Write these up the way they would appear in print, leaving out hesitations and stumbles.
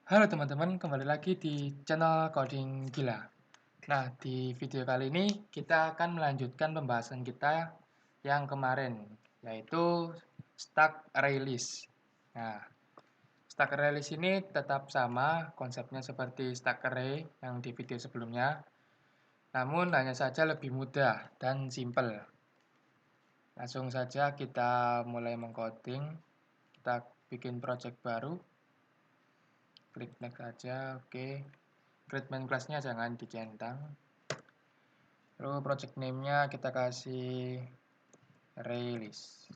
Halo teman-teman, kembali lagi di channel Coding Gila. Nah, di video kali ini kita akan melanjutkan pembahasan kita yang kemarin, yaitu stack array list. Nah, stack array list ini tetap sama konsepnya seperti stack array yang di video sebelumnya, namun hanya saja lebih mudah dan simple. Langsung saja kita mulai mengcoding. Kita bikin project baru. Klik next aja, oke. Create main class-nya jangan dicentang. Lalu project name-nya kita kasih release.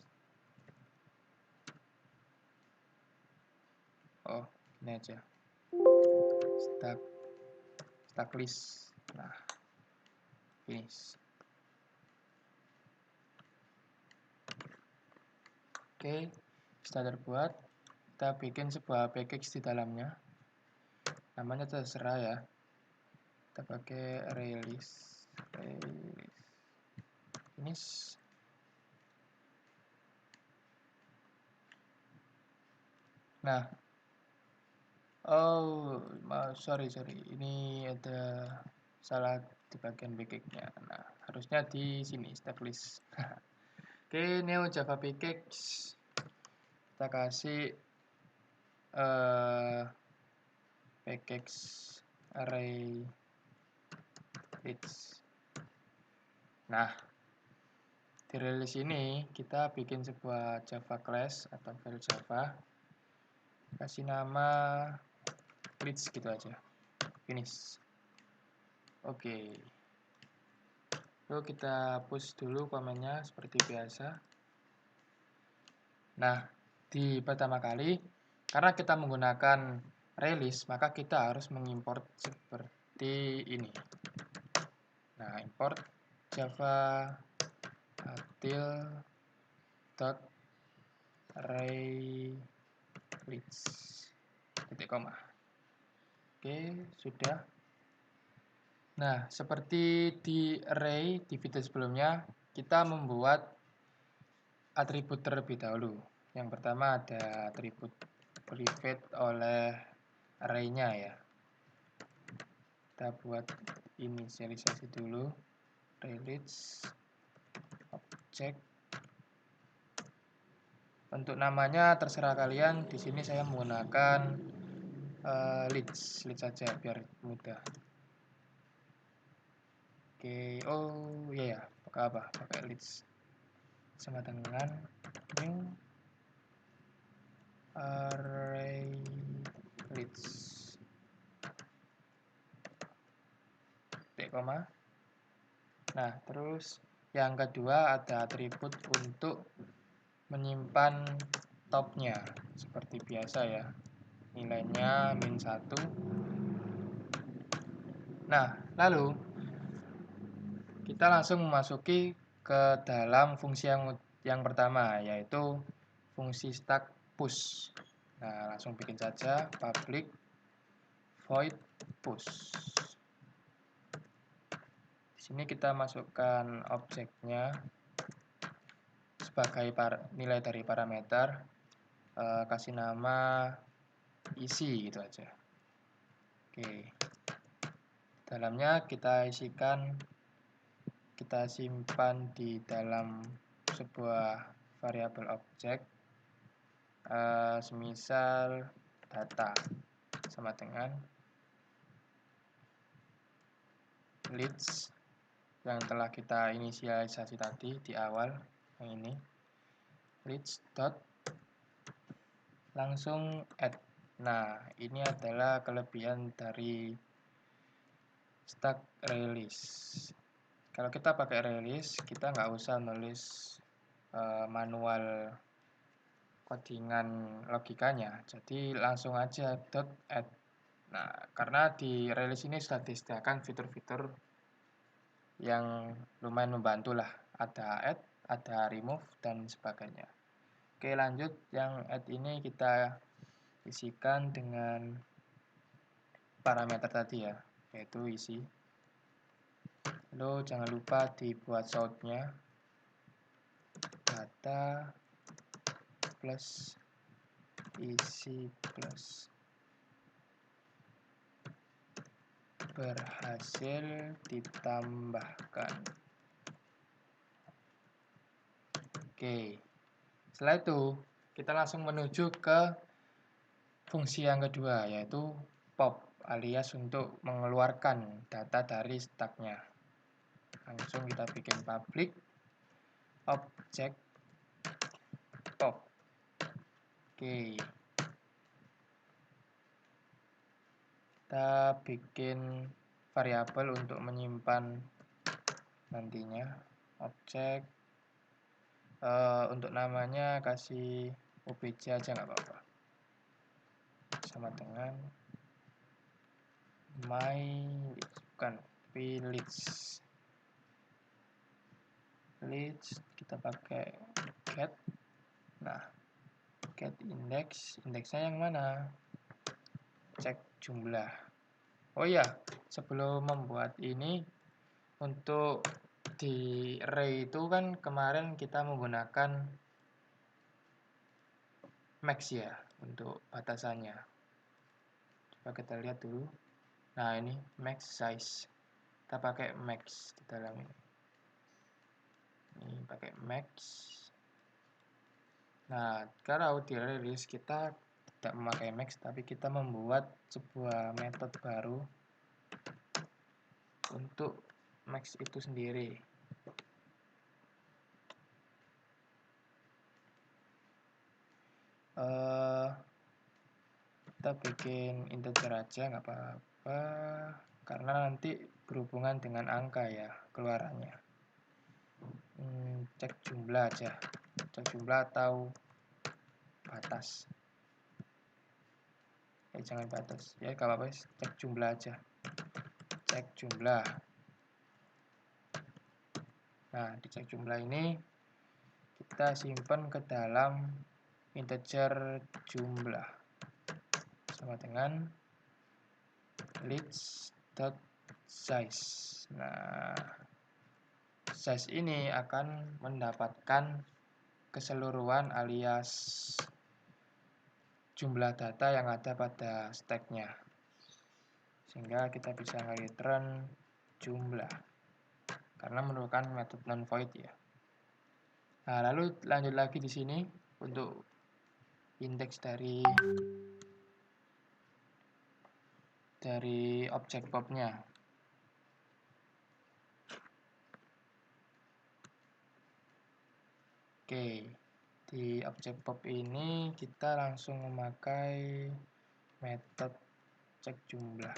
Oh, ini aja. Stack list. Nah, finish. Oke, sudah terbuat. Kita bikin sebuah package di dalamnya. Namanya terserah ya. Kita pakai release. Finish. Nah, oh, sorry. Ini ada salah di bagian package-nya. Nah, harusnya di sini stack list. Oke, new Java package. Kita kasih package array list. Nah, di release ini kita bikin sebuah Java class atau file Java. Kasih nama list gitu aja. Finish. Oke. Lalu kita push dulu komennya seperti biasa. Nah, di pertama kali, karena kita menggunakan release, maka kita harus mengimport seperti ini. Nah, import java util dot array list titik koma. Oke, sudah. Nah, seperti di array di video sebelumnya, kita membuat atribut terlebih dahulu. Yang pertama ada atribut private oleh array-nya ya. Kita buat inisialisasi dulu. Release object. Untuk namanya terserah kalian. Di sini saya menggunakan leads saja biar mudah. Oke, oh iya ya, pakai apa? Pakai leads sama dengan new array leads titik koma. Nah, terus yang kedua ada atribut untuk menyimpan topnya seperti biasa ya, nilainya -1. Nah, lalu kita langsung memasuki ke dalam fungsi yang pertama, yaitu fungsi stack push. Nah, langsung bikin saja public void push. Di sini kita masukkan objeknya sebagai nilai dari parameter, kasih nama isi gitu aja. Oke, dalamnya kita isikan, kita simpan di dalam sebuah variabel objek, semisal data sama dengan leads yang telah kita inisialisasi tadi di awal, yang ini leads dot langsung add. Nah, ini adalah kelebihan dari stack release. Kalau kita pakai release, kita nggak usah nulis manual codingan logikanya, jadi langsung aja dot add. Nah, karena di release ini sudah disediakan fitur-fitur yang lumayan membantu lah, ada add, ada remove dan sebagainya. Oke, lanjut. Yang add ini kita isikan dengan parameter tadi ya, yaitu isi. Lalu jangan lupa dibuat shout-nya, data plus isi plus berhasil ditambahkan. Oke, setelah itu kita langsung menuju ke fungsi yang kedua, yaitu pop alias untuk mengeluarkan data dari stacknya. Langsung kita bikin public object pop. Oke, kita bikin variabel untuk menyimpan nantinya objek. Untuk namanya kasih obj aja nggak apa-apa, sama dengan my bukan tapi list kita pakai get. Nah, get indeksnya yang mana, cek jumlah. Oh ya, sebelum membuat ini, untuk di array itu kan kemarin kita menggunakan max ya untuk batasannya. Coba kita lihat dulu. Nah, ini max size. Kita pakai max di dalam ini. Ini pakai max. Nah, kalau di array list kita tidak memakai max, tapi kita membuat sebuah metode baru untuk max itu sendiri. Kita bikin integer aja nggak apa-apa, karena nanti berhubungan dengan angka ya keluarannya. Cek jumlah aja, cek jumlah atau batas. Jangan batas ya, nggak apa-apa, cek jumlah aja, cek jumlah. Nah, di cek jumlah ini kita simpan ke dalam integer jumlah sama dengan list.size. Nah, size ini akan mendapatkan keseluruhan alias jumlah data yang ada pada stacknya, sehingga kita bisa nge-return jumlah karena merupakan metode non-void ya. Nah, lalu lanjut lagi di sini untuk indeks dari objek popnya. Oke, di objek pop ini kita langsung memakai metode cek jumlah.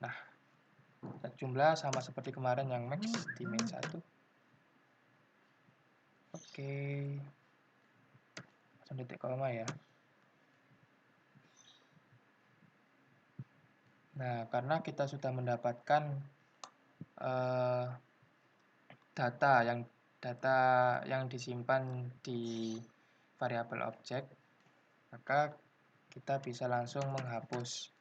Nah, cek jumlah sama seperti kemarin yang max di main 1. Oke, langsung titik koma ya. Nah, karena kita sudah mendapatkan data yang disimpan di variabel objek, maka kita bisa langsung menghapus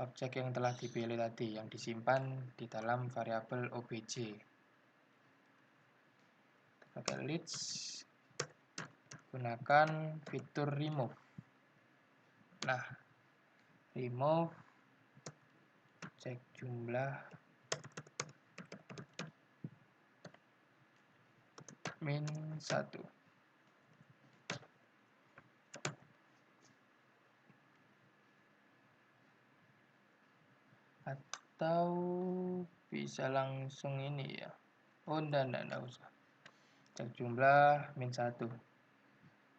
objek yang telah dipilih tadi, yang disimpan di dalam variabel obj. Pakai list, gunakan fitur remove. Nah, remove cek jumlah min 1. Atau bisa langsung ini ya. Oh, enggak usah. Cek jumlah min 1.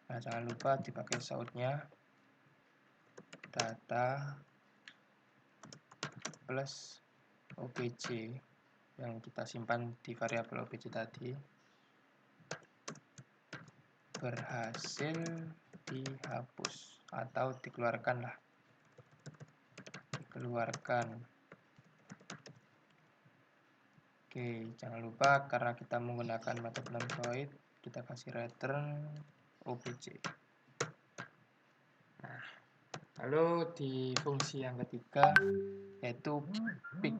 Nah, jangan lupa dipakai shout-nya data plus obj yang kita simpan di variabel obj tadi berhasil dihapus atau dikeluarkan lah. Dikeluarkan. Oke, jangan lupa karena kita menggunakan metode non-void, kita kasih return obj. Nah, lalu di fungsi yang ketiga yaitu pick.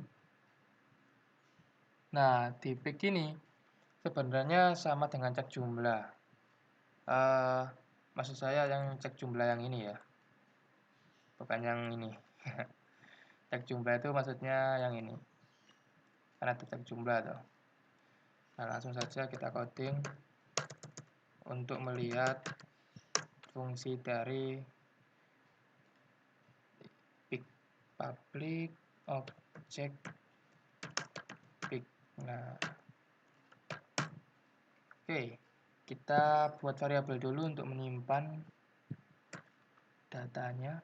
Nah, di pick ini sebenarnya sama dengan cek jumlah. Maksud saya yang cek jumlah yang ini ya, bukan yang ini. Cek jumlah itu maksudnya yang ini, karena itu cek jumlah tuh. Nah, langsung saja kita coding untuk melihat fungsi dari public object pick. Nah, oke, kita buat variabel dulu untuk menyimpan datanya.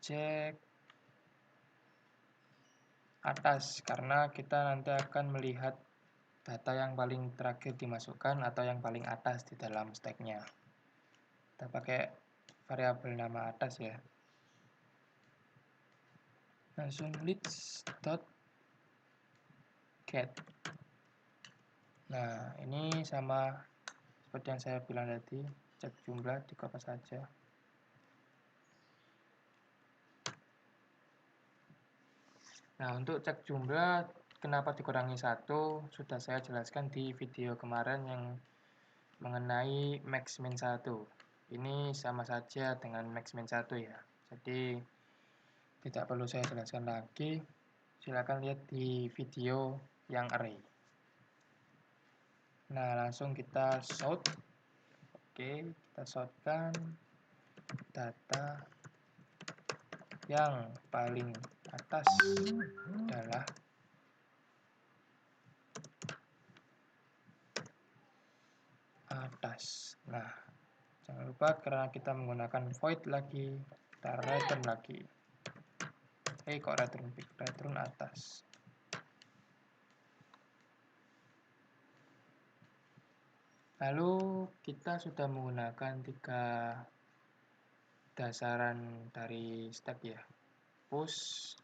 Cek atas, karena kita nanti akan melihat data yang paling terakhir dimasukkan atau yang paling atas di dalam stacknya. Kita pakai variabel nama atas ya. Langsung list.get. Nah, ini sama seperti yang saya bilang tadi, cek jumlah di copy saja. Nah, untuk cek jumlah kenapa dikurangi 1 sudah saya jelaskan di video kemarin yang mengenai max min 1. Ini sama saja dengan max min 1 ya. Jadi tidak perlu saya jelaskan lagi. Silakan lihat di video yang array. Nah, langsung kita sort. Oke, kita sortkan data yang paling atas adalah atas. Nah, jangan lupa karena kita menggunakan void lagi, kita return lagi. Kok return atas. Lalu kita sudah menggunakan 3 dasaran dari stack ya, push,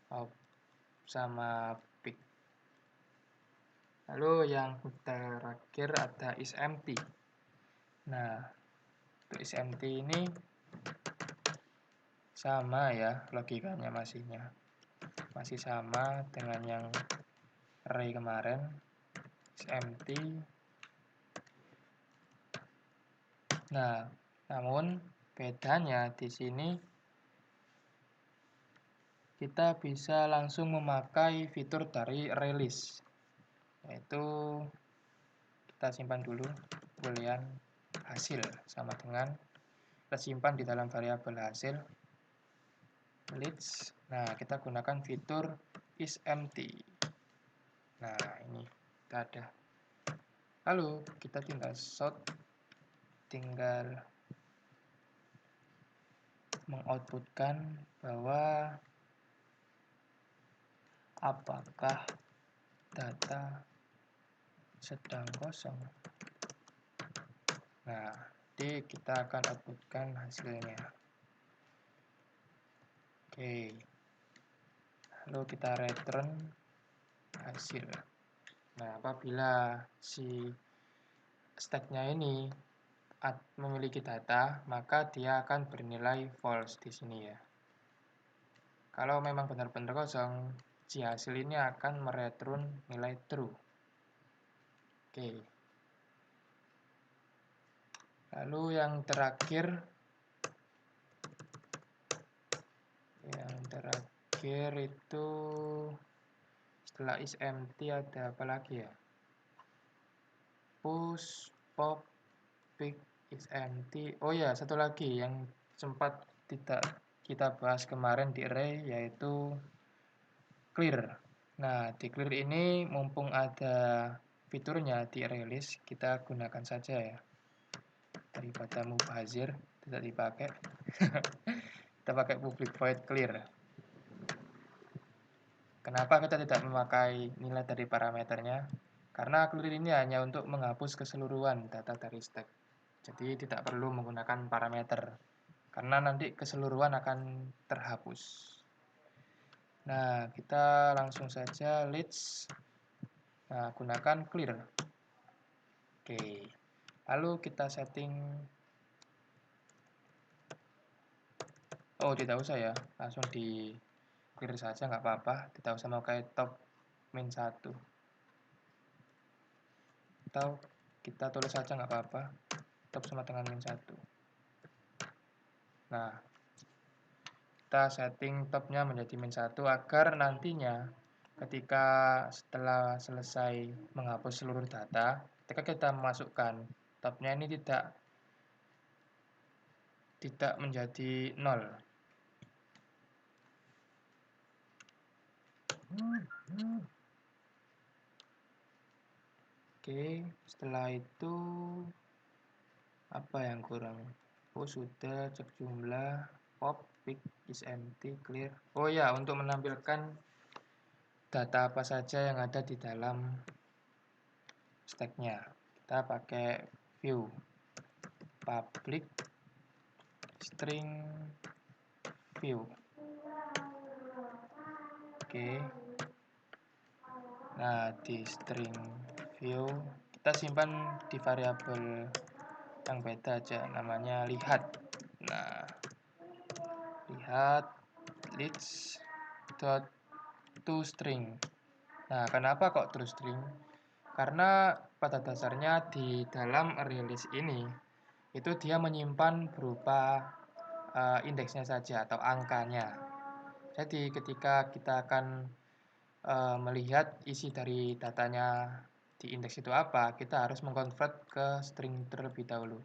pop, sama pick. Lalu yang terakhir ada isEmpty. Nah, untuk isEmpty ini sama ya logikanya, masih sama dengan yang array kemarin. IsEmpty. Nah, namun bedanya di sini kita bisa langsung memakai fitur dari ArrayList, yaitu kita simpan dulu boolean hasil sama dengan kita simpan di dalam variabel hasil list. Nah, kita gunakan fitur isEmpty. Nah, ini kita ada. Lalu kita tinggal sort, tinggal mengoutputkan bahwa apakah data sedang kosong. Nah, jadi kita akan outputkan hasilnya. Oke, lalu kita return hasil. Nah, apabila si stacknya ini memiliki data, maka dia akan bernilai false di sini ya. Kalau memang benar-benar kosong, si hasil ini akan mereturn nilai true. Oke. Lalu yang terakhir itu setelah isEmpty ada apa lagi ya? Push, pop, pick, isEmpty. Oh ya, satu lagi yang sempat tidak kita bahas kemarin di array, yaitu clear. Nah, di clear ini mumpung ada fiturnya di ArrayList, kita gunakan saja ya. Daripada mubazir tidak dipakai. Kita pakai public void clear. Kenapa kita tidak memakai nilai dari parameternya? Karena clear ini hanya untuk menghapus keseluruhan data dari stack. Jadi tidak perlu menggunakan parameter, karena nanti keseluruhan akan terhapus. Nah, kita langsung saja list. Nah, gunakan clear. Oke. Lalu kita setting. Oh, tidak usah ya. Langsung di clear saja, nggak apa-apa. Tidak usah pakai top min 1. Atau kita tulis saja nggak apa-apa. Top sama dengan min 1. Nah, kita kita setting topnya menjadi -1 agar nantinya ketika setelah selesai menghapus seluruh data, ketika kita memasukkan topnya ini tidak menjadi 0. Oke, setelah itu apa yang kurang? Oh, sudah cek jumlah, pop, pick is empty, clear. Oh ya, untuk menampilkan data apa saja yang ada di dalam stacknya, kita pakai view public string view. Oke. Nah, di string view kita simpan di variabel yang beda aja, namanya lihat. Nah, lihat list dot toString. Nah, kenapa kok toString? Karena pada dasarnya di dalam ArrayList ini itu dia menyimpan berupa indeksnya saja atau angkanya. Jadi ketika kita akan melihat isi dari datanya di indeks itu apa, kita harus mengkonvert ke string terlebih dahulu.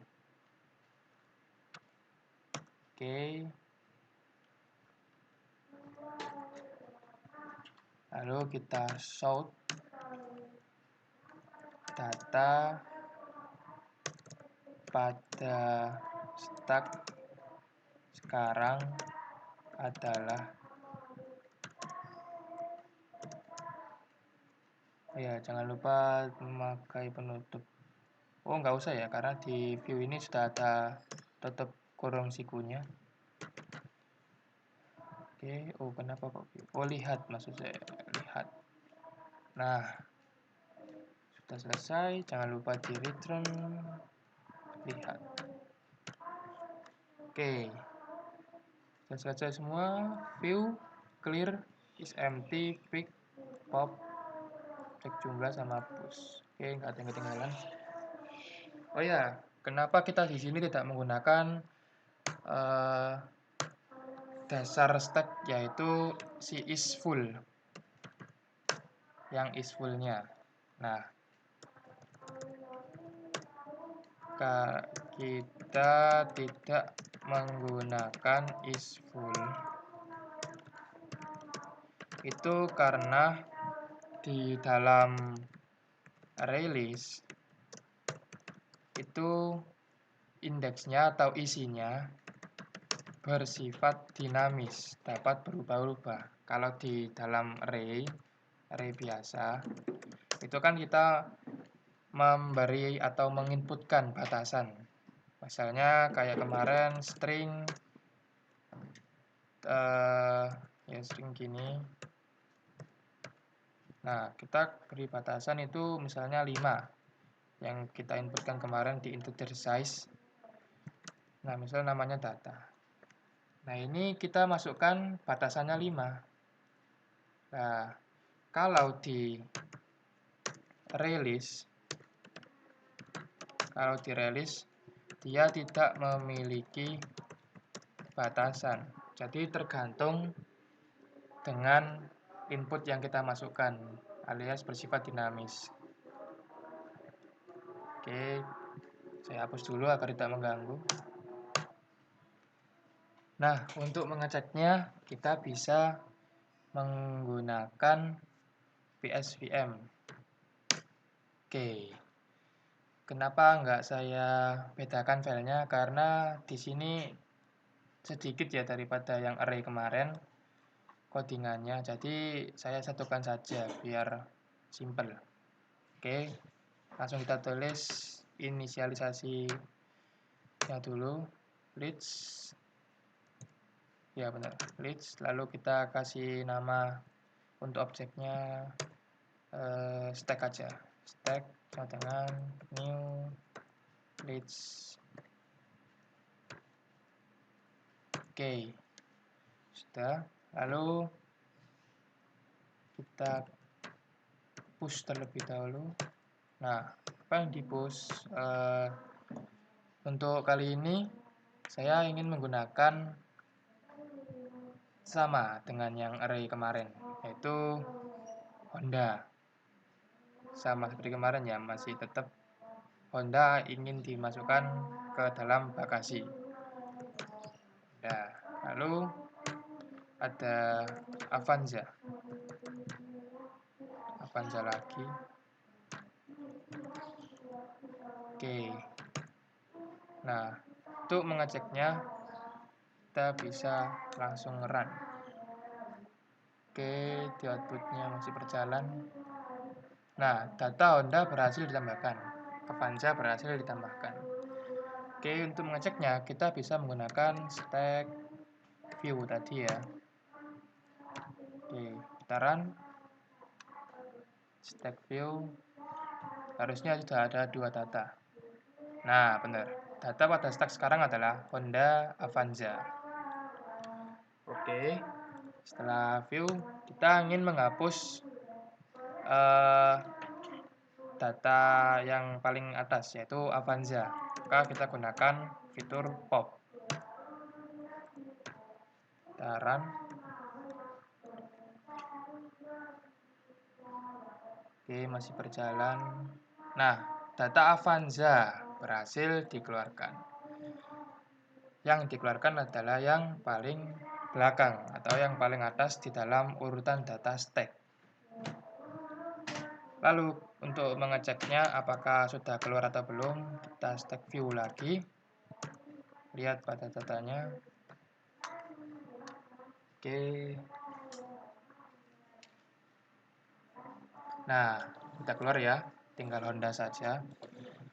Oke. Lalu kita sort data pada stack sekarang adalah, ya jangan lupa memakai penutup. Oh, nggak usah ya, karena di view ini sudah ada tutup kurung sikunya. Oke, oh kenapa kok view? Oh, lihat maksud saya, lihat. Nah, sudah selesai, jangan lupa di return lihat. Oke, sudah selesai semua. View clear is empty, pick, pop, cek jumlah sama push. Oke, nggak ada yang ketinggalan. Oh ya, kenapa kita di sini tidak menggunakan dasar stack, yaitu si is full, yang is full-nya. Nah, kita tidak menggunakan is full itu karena di dalam ArrayList itu indeksnya atau isinya bersifat dinamis, dapat berubah-ubah. Kalau di dalam array biasa, itu kan kita memberi atau menginputkan batasan. Misalnya kayak kemarin string ya string gini. Nah, kita beri batasan itu misalnya 5 yang kita inputkan kemarin di integer size. Nah, misalnya namanya data. Nah, ini kita masukkan batasannya 5. Nah, kalau di ArrayList, dia tidak memiliki batasan. Jadi tergantung dengan input yang kita masukkan, alias bersifat dinamis. Oke, saya hapus dulu agar tidak mengganggu. Nah, untuk mengeceknya kita bisa menggunakan PSVM. Oke, kenapa nggak saya bedakan filenya? Karena di sini sedikit ya daripada yang array kemarin codingannya, jadi saya satukan saja biar simple. Oke, langsung kita tulis inisialisasinya dulu, list. Ya benar, list. Lalu kita kasih nama untuk objeknya stack aja, stack sama dengan new list. Oke, sudah. Lalu kita push terlebih dahulu. Nah, apa yang di push? Untuk kali ini saya ingin menggunakan sama dengan yang array kemarin, yaitu Honda. Sama seperti kemarin ya, masih tetap Honda ingin dimasukkan ke dalam bagasi. Nah, lalu ada Avanza. Avanza lagi. Oke. Nah, untuk mengeceknya kita bisa langsung run. Oke, di outputnya masih berjalan. Nah, data Honda berhasil ditambahkan. Avanza berhasil ditambahkan. Oke, untuk mengeceknya kita bisa menggunakan stack view tadi ya. Oke, kita run. Stack view. Harusnya sudah ada 2 data. Nah, benar. Data pada stack sekarang adalah Honda Avanza. Oke, setelah view, kita ingin menghapus data yang paling atas, yaitu Avanza. Maka kita gunakan fitur pop. Kita run. Oke, masih berjalan. Nah, data Avanza berhasil dikeluarkan. Yang dikeluarkan adalah yang paling belakang atau yang paling atas di dalam urutan data stack. Lalu untuk mengeceknya apakah sudah keluar atau belum, kita stack view lagi. Lihat pada datanya. Oke. Nah, kita keluar ya, tinggal Honda saja.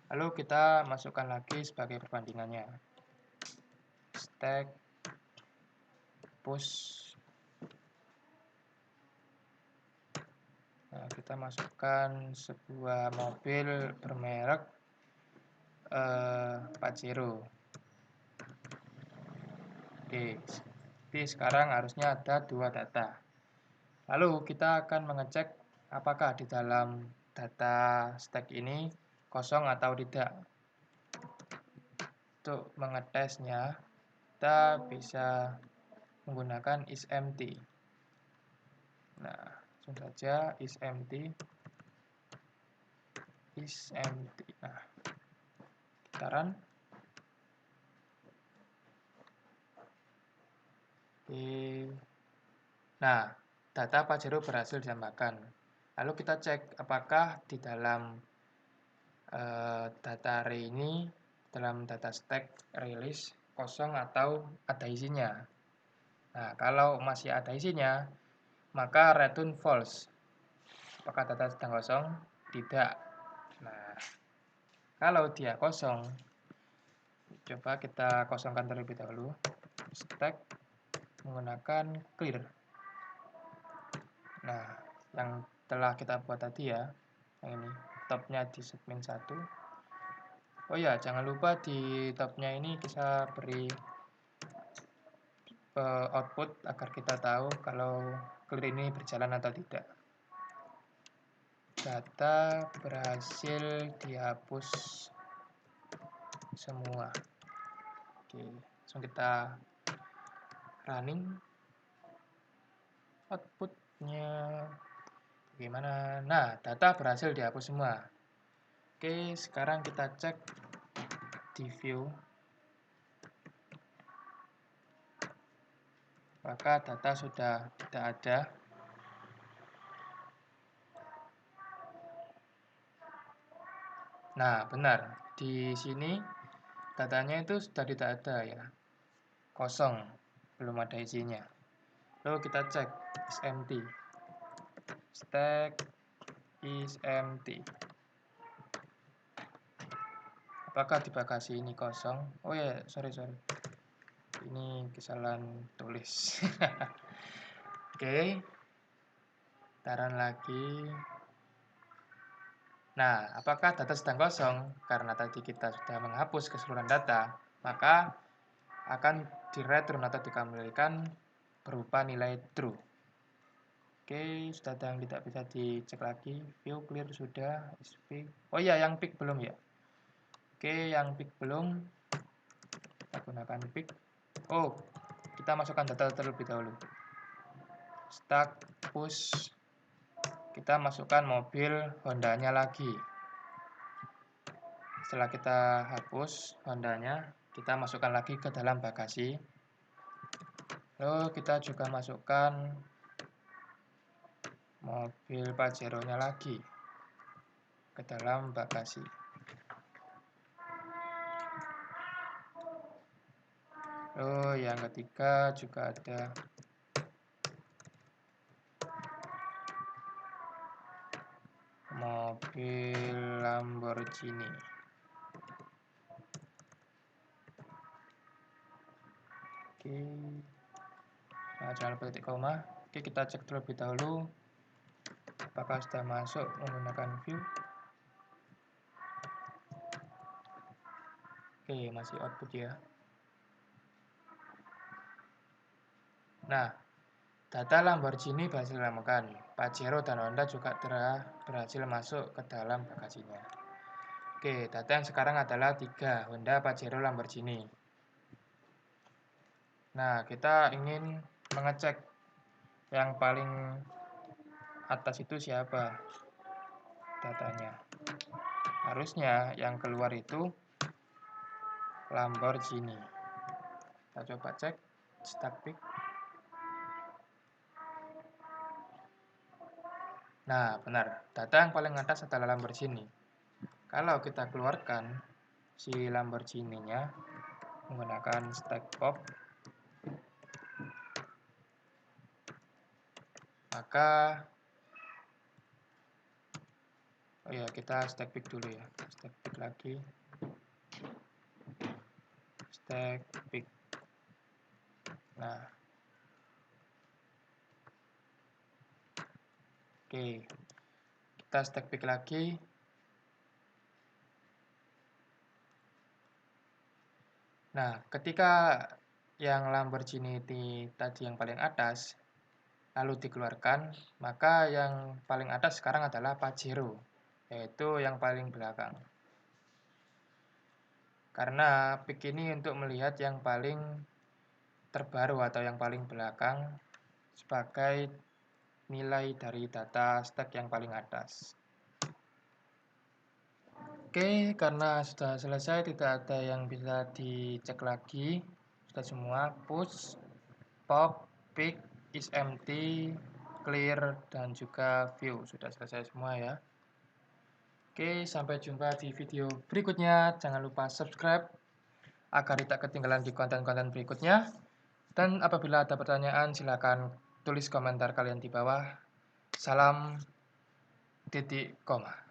Lalu kita masukkan lagi sebagai perbandingannya. Stack push. Nah, kita masukkan sebuah mobil bermerek Pajero. Oke, jadi sekarang harusnya ada 2 data. Lalu kita akan mengecek apakah di dalam data stack ini kosong atau tidak. Untuk mengetesnya, kita bisa menggunakan isEmpty. Nah, langsung saja isEmpty. Nah, kita run. Oke. Nah, data Pajero berhasil ditambahkan. Lalu kita cek apakah di dalam data array ini, dalam data stack release kosong atau ada isinya. Nah, kalau masih ada isinya, maka return false. Apakah data sedang kosong? Tidak. Nah, kalau dia kosong, coba kita kosongkan terlebih dahulu. Stack menggunakan clear. Nah, yang telah kita buat tadi ya, yang ini, topnya di segmen 1. Oh ya, jangan lupa di topnya ini kita beri output agar kita tahu kalau clear ini berjalan atau tidak. Data berhasil dihapus semua. Oke, langsung kita running. Outputnya bagaimana? Nah, data berhasil dihapus semua. Oke, sekarang kita cek di view. Maka data sudah tidak ada. Nah, benar. Di sini datanya itu sudah tidak ada ya. Kosong, belum ada isinya. Lalu kita cek isEmpty. Stack isEmpty. Apakah di bagasi ini kosong? Oh ya, sorry. Ini kesalahan tulis. Oke. Taruh lagi. Nah, apakah data sedang kosong? Karena tadi kita sudah menghapus keseluruhan data, maka akan di-return atau dikembalikan berupa nilai true. Oke, sudah ada yang tidak bisa dicek lagi. View clear sudah. Oh iya, yang pick belum ya? Oke, yang pick belum. Kita gunakan pick. Oh, kita masukkan data terlebih dahulu. Stack push, kita masukkan mobil Hondanya lagi. Setelah kita hapus Hondanya, kita masukkan lagi ke dalam bagasi. Lalu kita juga masukkan mobil Pajero-nya lagi ke dalam bagasi. Lalu yang ketiga juga ada mobil Lamborghini. Oke. Nah, jangan lupa titik koma. Oke, kita cek terlebih dahulu apakah sudah masuk menggunakan view. Oke, masih output ya. Nah, data Lamborghini berhasil diamankan. Pajero dan Honda juga berhasil masuk ke dalam bagasinya. Oke, data yang sekarang adalah 3, Honda, Pajero, Lamborghini. Nah, kita ingin mengecek yang paling atas itu siapa datanya. Harusnya yang keluar itu Lamborghini. Kita coba cek stack pick. Nah, benar. Data yang paling atas adalah Lamborghini. Kalau kita keluarkan si Lamborghini-nya menggunakan stack pop, maka kita stack pick dulu ya. Stack pick lagi. Stack pick. Nah. Oke. Kita stack pick lagi. Nah, ketika yang Lamborghini tadi yang paling atas lalu dikeluarkan, maka yang paling atas sekarang adalah Pajero, yaitu yang paling belakang. Karena pick ini untuk melihat yang paling terbaru atau yang paling belakang sebagai nilai dari data stack yang paling atas. Oke, karena sudah selesai, tidak ada yang bisa dicek lagi. Sudah semua, push, pop, pick, is empty, clear, dan juga view. Sudah selesai semua ya. Oke, sampai jumpa di video berikutnya. Jangan lupa subscribe agar tidak ketinggalan di konten-konten berikutnya. Dan apabila ada pertanyaan, silakan tulis komentar kalian di bawah. Salam titik koma.